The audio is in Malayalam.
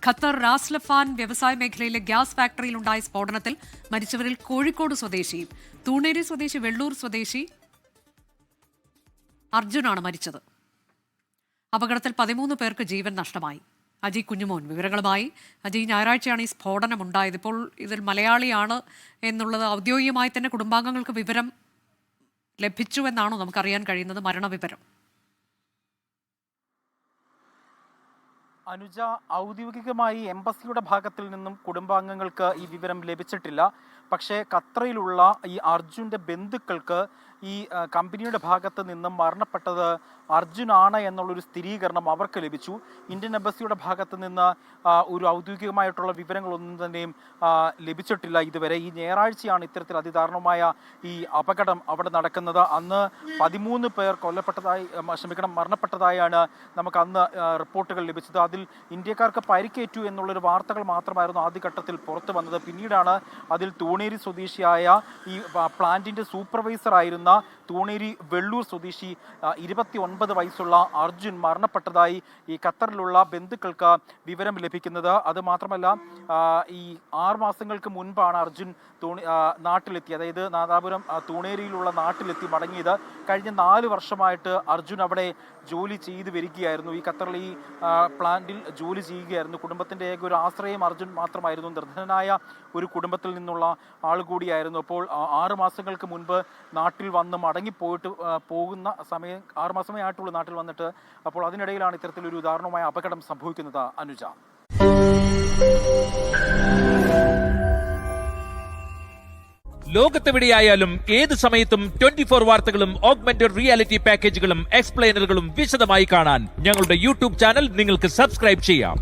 ഖത്തർ റാസ് ലഫാൻ വ്യവസായ മേഖലയിലെ ഗ്യാസ് ഫാക്ടറിയിലുണ്ടായ സ്ഫോടനത്തിൽ മരിച്ചവരിൽ കോഴിക്കോട് സ്വദേശിയും തൂണേരി സ്വദേശി വെള്ളൂർ സ്വദേശി അർജുനാണ് മരിച്ചത്. അപകടത്തിൽ 13 പേർക്ക് ജീവൻ നഷ്ടമായി. അജി കുഞ്ഞുമോൻ വിവരങ്ങളുമായി. അജി, ഞായറാഴ്ചയാണ് ഈ സ്ഫോടനം ഉണ്ടായത്. ഇപ്പോൾ ഇതിൽ മലയാളിയാണ് എന്നുള്ളത് ഔദ്യോഗികമായി തന്നെ കുടുംബാംഗങ്ങൾക്ക് വിവരം ലഭിച്ചുവെന്നാണോ നമുക്കറിയാൻ കഴിയുന്നത്? മരണവിവരം അനുജ, ഔദ്യോഗികമായി എംബസിയുടെ ഭാഗത്തിൽ നിന്നും കുടുംബാംഗങ്ങൾക്ക് ഈ വിവരം ലഭിച്ചിട്ടില്ല. പക്ഷേ ഖത്തറിലുള്ള ഈ അർജുൻ്റെ ബന്ധുക്കൾക്ക് ഈ കമ്പനിയുടെ ഭാഗത്ത് നിന്നും മരണപ്പെട്ടത് അർജുനാണ് എന്നുള്ളൊരു സ്ഥിരീകരണം അവർക്ക് ലഭിച്ചു. ഇന്ത്യൻ എംബസിയുടെ ഭാഗത്ത് നിന്ന് ഒരു ഔദ്യോഗികമായിട്ടുള്ള വിവരങ്ങളൊന്നും തന്നെയും ലഭിച്ചിട്ടില്ല ഇതുവരെ. ഈ ഞായറാഴ്ചയാണ് ഇത്തരത്തിൽ അതിദാരുണമായ ഈ അപകടം അവിടെ നടക്കുന്നത്. അന്ന് 13 പേർ മരണപ്പെട്ടതായാണ് നമുക്ക് അന്ന് റിപ്പോർട്ടുകൾ ലഭിച്ചത്. അതിൽ ഇന്ത്യക്കാർക്ക് പരിക്കേറ്റു എന്നുള്ളൊരു വാർത്തകൾ മാത്രമായിരുന്നു ആദ്യഘട്ടത്തിൽ പുറത്തു വന്നത്. പിന്നീടാണ് അതിൽ തൂണേരി സ്വദേശിയായ ഈ പ്ലാന്റിൻ്റെ സൂപ്പർവൈസർ ആയിരുന്ന തൂണേരി വെള്ളൂർ സ്വദേശി 29 വയസ്സുള്ള അർജുൻ മരണപ്പെട്ടതായി ഈ ഖത്തറിലുള്ള ബന്ധുക്കൾക്ക് വിവരം ലഭിക്കുന്നത്. അതുമാത്രമല്ല, ഈ 6 മാസങ്ങൾക്ക് മുൻപാണ് അർജുൻ നാട്ടിലെത്തി, അതായത് നാദാപുരം തൂണേരിയിലുള്ള നാട്ടിലെത്തി മടങ്ങിയത്. കഴിഞ്ഞ 4 വർഷമായിട്ട് അർജുൻ അവിടെ ജോലി ചെയ്ത് വരികയായിരുന്നു. ഈ ഖത്തറിൽ ഈ പ്ലാന്റിൽ ജോലി ചെയ്യുകയായിരുന്നു. കുടുംബത്തിൻ്റെ ഏക ഒരു ആശ്രയം അർജുൻ മാത്രമായിരുന്നു. നിർധനനായ ഒരു കുടുംബത്തിൽ നിന്നുള്ള ആൾ കൂടിയായിരുന്നു. അപ്പോൾ 6 മാസങ്ങൾക്ക് മുൻപ് നാട്ടിൽ വന്ന് പോകുന്ന സമയം 6 മാസമേ ആയിട്ടുള്ളൂ നാട്ടിൽ വന്നിട്ട്. അപ്പോൾ അതിനിടയിലാണ് ഇത്തരത്തിലൊരു ദാരുണമായ അപകടം സംഭവിക്കുന്നത്. അനുജ, ലോകത്തെവിടെയായാലും ഏത് സമയത്തും 24 വാർത്തകളും ഓഗ്മെന്റഡ് റിയാലിറ്റി പാക്കേജുകളും എക്സ്പ്ലെയിനറുകളും വിശദമായി കാണാൻ ഞങ്ങളുടെ യൂട്യൂബ് ചാനൽ നിങ്ങൾക്ക് സബ്സ്ക്രൈബ് ചെയ്യാം.